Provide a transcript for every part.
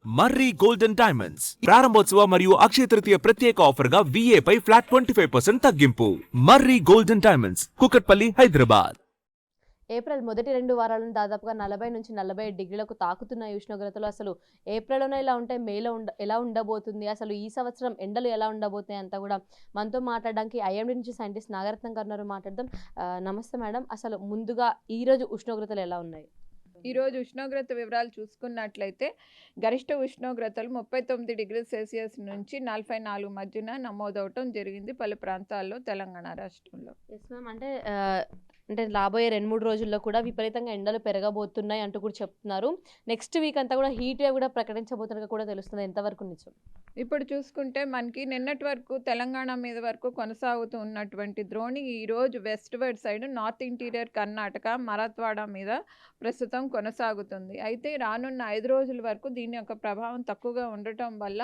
మర్రి golden diamonds ప్రారంభోత్సవ మరియు అక్షయ తృతీయ ప్రత్యేక ఆఫర్ గా VA పై ఫ్లాట్ 25% తగ్గింపు. Marri golden diamonds, Kukatpally, Hyderabad. April మొదటి 2 వారాలను దాదాపుగా 40 నుంచి 47 డిగ్రీలకు తాకుతున్న ఈ ఉష్ణోగ్రతలు అసలు ఏప్రిల్లోనే ఇలా ఉంటే మేలో ఎలా ఉండబోతుంది, అసలు ఈ సంవత్సరం ఎండలు ఎలా ఉండబోతున్నాయి అంతా కూడా మనతో మాట్లాడడానికి ఐఎండీ నుంచి సైంటిస్ట్ నాగరత్నం గారు ఉన్నారు. మాట్లాడదాం. నమస్తే మేడం. అసలు ముందుగా ఈరోజు ఉష్ణోగ్రతలు ఎలా ఉన్నాయి? ఈరోజు ఉష్ణోగ్రత వివరాలు చూసుకున్నట్లయితే గరిష్ట ఉష్ణోగ్రతలు 39 డిగ్రీల సెల్సియస్ నుంచి 44 మధ్యన నమోదవటం జరిగింది పలు ప్రాంతాల్లో తెలంగాణ రాష్ట్రంలో. Yes ma'am. అంటే రాబోయే 2-3 రోజుల్లో కూడా విపరీతంగా ఎండలు పెరగబోతున్నాయి అంటూ కూడా చెప్తున్నారు. నెక్స్ట్ వీక్ అంతా కూడా హీట్ వేవ్ కూడా ప్రకటించబోతున్నట్టు కూడా తెలుస్తుంది. ఎంతవరకు నిజం? ఇప్పుడు చూసుకుంటే మనకి నిన్నటి వరకు తెలంగాణ మీద వరకు కొనసాగుతూ ఉన్నటువంటి ద్రోణి ఈరోజు westward side north interior Karnataka మరాత్వాడ మీద ప్రస్తుతం కొనసాగుతుంది. అయితే రానున్న 5 రోజుల వరకు దీని యొక్క ప్రభావం తక్కువగా ఉండటం వల్ల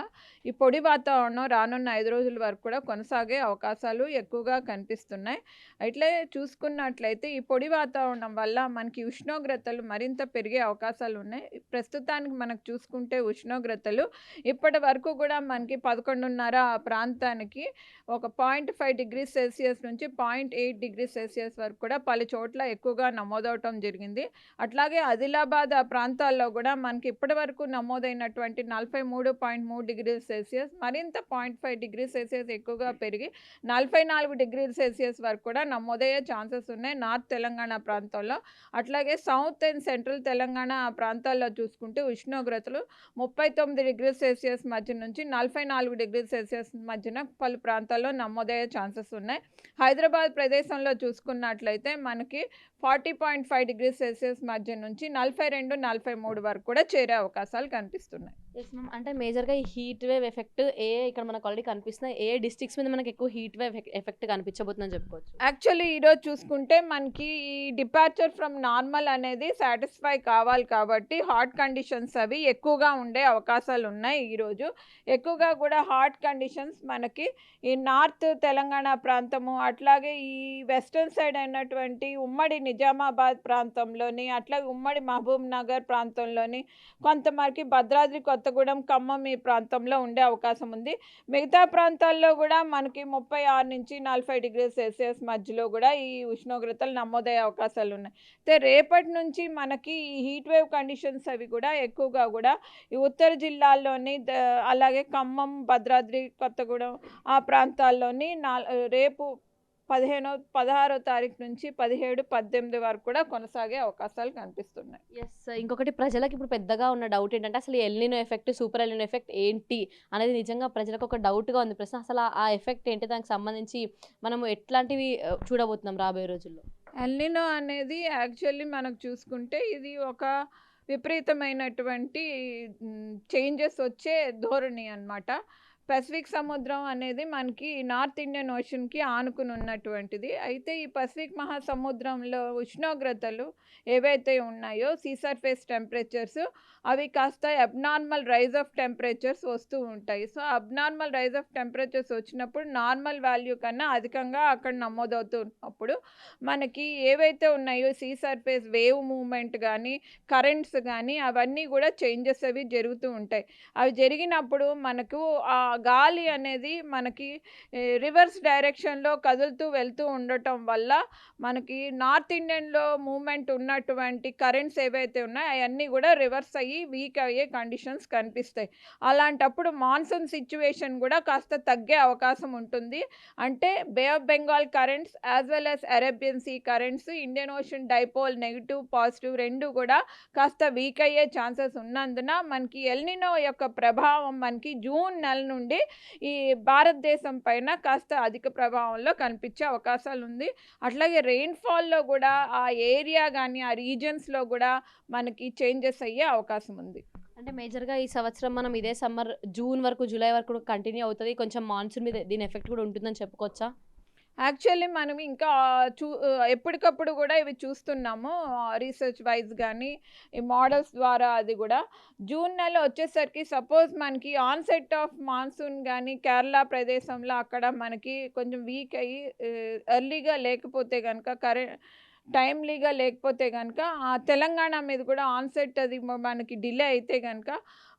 ఈ పొడి వాతావరణం రానున్న 5 రోజుల వరకు కూడా కొనసాగే అవకాశాలు ఎక్కువగా కనిపిస్తున్నాయి. అట్లే చూసుకున్నట్లయితే ఈ పొడి వాతావరణం వల్ల మనకి ఉష్ణోగ్రతలు మరింత పెరిగే అవకాశాలు ఉన్నాయి. ప్రస్తుతానికి మనకు చూసుకుంటే ఉష్ణోగ్రతలు ఇప్పటి వరకు కూడా మనకి 11:30 ఆ ప్రాంతానికి ఒక 0.5 డిగ్రీ సెల్సియస్ నుంచి 0.8 డిగ్రీ సెల్సియస్ వరకు కూడా పలు చోట్ల ఎక్కువగా నమోదవటం జరిగింది. అట్లాగే ఆదిలాబాద్ ఆ ప్రాంతాల్లో కూడా మనకి ఇప్పటి వరకు నమోదైనటువంటి 43.3 డిగ్రీల సెల్సియస్ మరింత 0.5 డిగ్రీ సెల్సియస్ ఎక్కువగా పెరిగి 44 డిగ్రీల సెల్సియస్ వరకు కూడా నమోదయ్యే ఛాన్సెస్ ఉన్నాయి నార్త్ తెలంగాణ ప్రాంతంలో. అట్లాగే సౌత్ అండ్ సెంట్రల్ తెలంగాణ ఆ ప్రాంతాల్లో చూసుకుంటే ఉష్ణోగ్రతలు 39 డిగ్రీల సెల్సియస్ మధ్య నుంచి 44 డిగ్రీల సెల్సియస్ మధ్యన పలు ప్రాంతాల్లో నమోదయ్యే ఛాన్సెస్ ఉన్నాయి. హైదరాబాద్ ప్రదేశంలో చూసుకున్నట్లయితే మనకి 40.5 డిగ్రీ సెల్సియస్ మధ్య నుంచి 42-43 వరకు కూడా చేరే అవకాశాలు కనిపిస్తున్నాయి. Yes ma'am. అంటే మేజర్గా ఈ హీట్ వేవ్ ఎఫెక్ట్ ఇక్కడ మనకు ఆల్రెడీ కనిపిస్తున్నాయి. ఏ డిస్ట్రిక్ట్స్ మీద మనకి ఎక్కువ హీట్ వేవ్ ఎఫెక్ట్ కనిపించబోతుందని చెప్పుకోవచ్చు? యాక్చువల్లీ ఈరోజు చూసుకుంటే మనకి ఈ డిపార్చర్ ఫ్రమ్ నార్మల్ అనేది సాటిస్ఫై కావాలి కాబట్టి హాట్ కండిషన్స్ అవి ఎక్కువగా ఉండే అవకాశాలు ఉన్నాయి. ఈరోజు ఎక్కువగా కూడా హాట్ కండిషన్స్ మనకి ఈ నార్త్ తెలంగాణ ప్రాంతము అట్లాగే ఈ వెస్టర్న్ సైడ్ అయినటువంటి ఉమ్మడి నిజామాబాద్ ప్రాంతంలోని అట్లాగే ఉమ్మడి మహబూబ్ నగర్ ప్రాంతంలోని కొంతమరికి భద్రాద్రి కొత్తగూడెం ఖమ్మం ఈ ప్రాంతంలో ఉండే అవకాశం ఉంది. మిగతా ప్రాంతాల్లో కూడా మనకి 36 నుంచి 40 డిగ్రీల సెల్సియస్ మధ్యలో కూడా ఈ ఉష్ణోగ్రతలు నమోదయ్యే అవకాశాలు ఉన్నాయి. అయితే రేపటి నుంచి మనకి ఈ హీట్ వేవ్ కండిషన్స్ అవి కూడా ఎక్కువగా కూడా ఈ ఉత్తర జిల్లాల్లోని అలాగే ఖమ్మం భద్రాద్రి కొత్తగూడెం ఆ ప్రాంతాల్లోని రేపు 16వ తారీఖు నుంచి 17-18 వరకు కూడా కొనసాగే అవకాశాలు కనిపిస్తున్నాయి. ఎస్. ఇంకొకటి ప్రజలకు ఇప్పుడు పెద్దగా ఉన్న డౌట్ ఏంటంటే అసలు El Niño effect super El Niño effect ఏంటి అనేది నిజంగా ప్రజలకు ఒక డౌట్గా ఉంది ప్రశ్న. అసలు ఆ ఎఫెక్ట్ ఏంటి, దానికి సంబంధించి మనము ఎట్లాంటివి చూడబోతున్నాం రాబోయే రోజుల్లో? ఎల్నినో అనేది యాక్చువల్లీ మనకు చూసుకుంటే ఇది ఒక విపరీతమైనటువంటి చేంజెస్ వచ్చే ధోరణి అన్నమాట. పసిఫిక్ సముద్రం అనేది మనకి నార్త్ ఇండియన్ ఓషన్కి ఆనుకుని ఉన్నటువంటిది. అయితే ఈ పసిఫిక్ మహాసముద్రంలో ఉష్ణోగ్రతలు ఏవైతే ఉన్నాయో సీ సర్ఫేస్ టెంపరేచర్స్ అవి కాస్త అబ్నార్మల్ రైజ్ ఆఫ్ టెంపరేచర్స్ వస్తూ ఉంటాయి. So abnormal rise of temperatures వచ్చినప్పుడు నార్మల్ వాల్యూ కన్నా అధికంగా అక్కడ నమోదవుతున్నప్పుడు మనకి ఏవైతే ఉన్నాయో సీ సర్ఫేస్ వేవ్ మూమెంట్ కానీ కరెంట్స్ కానీ అవన్నీ కూడా చేంజెస్ అవి జరుగుతూ ఉంటాయి. అవి జరిగినప్పుడు మనకు ఆ గాలి అనేది మనకి రివర్స్ డైరెక్షన్లో కదులుతూ వెళ్తూ ఉండటం వల్ల మనకి నార్త్ ఇండియన్లో మూమెంట్ ఉన్నటువంటి కరెంట్స్ ఏవైతే ఉన్నాయో అవన్నీ కూడా రివర్స్ అయ్యి వీక్ అయ్యే కండిషన్స్ కనిపిస్తాయి. అలాంటప్పుడు మాన్సూన్ సిచ్యువేషన్ కూడా కాస్త తగ్గే అవకాశం ఉంటుంది. అంటే Bay of Bengal currents as well as Arabian Sea currents Indian Ocean dipole negative positive రెండు కూడా కాస్త వీక్ అయ్యే ఛాన్సెస్ ఉన్నందున మనకి ఎల్నినో యొక్క ప్రభావం మనకి జూన్ నెల నుండి ఈ భారతదేశం పైన కాస్త అధిక ప్రభావంలో కనిపించే అవకాశాలు ఉంది. అట్లాగే రెయిన్ఫాల్లో కూడా ఆ ఏరియా కానీ ఆ రీజన్స్లో కూడా మనకి చేంజెస్ అయ్యే అవకాశం ఉంది. అంటే మేజర్గా ఈ సంవత్సరం మనం ఇదే సమ్మర్ జూన్ వరకు జూలై వరకు కంటిన్యూ అవుతుంది. కొంచెం మాన్సూన్ మీద దీని ఎఫెక్ట్ కూడా ఉంటుందని చెప్పుకోవచ్చా? యాక్చువల్లీ మనం ఇంకా ఎప్పటికప్పుడు కూడా ఇవి చూస్తున్నాము రీసెర్చ్ వైజ్ కానీ ఈ మోడల్స్ ద్వారా. అది కూడా జూన్ నెల వచ్చేసరికి సపోజ్ మనకి ఆన్సెట్ ఆఫ్ మాన్సూన్ కానీ కేరళ ప్రదేశంలో అక్కడ మనకి కొంచెం వీక్ అయ్యి ఎర్లీగా లేకపోతే కనుక టైమ్లీగా లేకపోతే కనుక ఆ తెలంగాణ మీద కూడా ఆన్సెట్ అది మనకి డిలే అయితే కనుక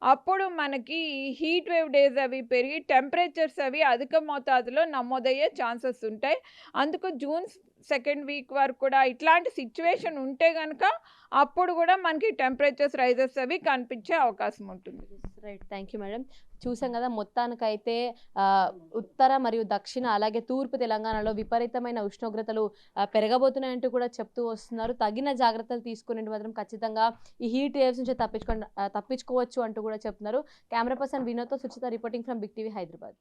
అప్పుడు మనకి హీట్ వేవ్ డేస్ అవి పెరిగి టెంపరేచర్స్ అవి అధిక మోతాదులో నమోదయ్యే ఛాన్సెస్ ఉంటాయి. అందుకు జూన్ సెకండ్ వీక్ వరకు కూడా ఇట్లాంటి సిచ్యువేషన్ ఉంటే కనుక అప్పుడు కూడా మనకి టెంపరేచర్స్ రైజెస్ అవి కనిపించే అవకాశం ఉంటుంది. Right, thank you madam. చూసాం కదా, మొత్తానికైతే ఉత్తర మరియు దక్షిణ అలాగే తూర్పు తెలంగాణలో విపరీతమైన ఉష్ణోగ్రతలు పెరగబోతున్నాయంటూ కూడా చెప్తూ వస్తున్నారు. తగిన జాగ్రత్తలు తీసుకునే మాత్రం ఖచ్చితంగా ఈ హీట్ వేవ్స్ నుంచి తప్పించుకోవచ్చు అంటూ కూడా చెప్తున్నారు. కెమెరా పర్సన్ వినోద్తో Suchitha reporting from Big TV Hyderabad.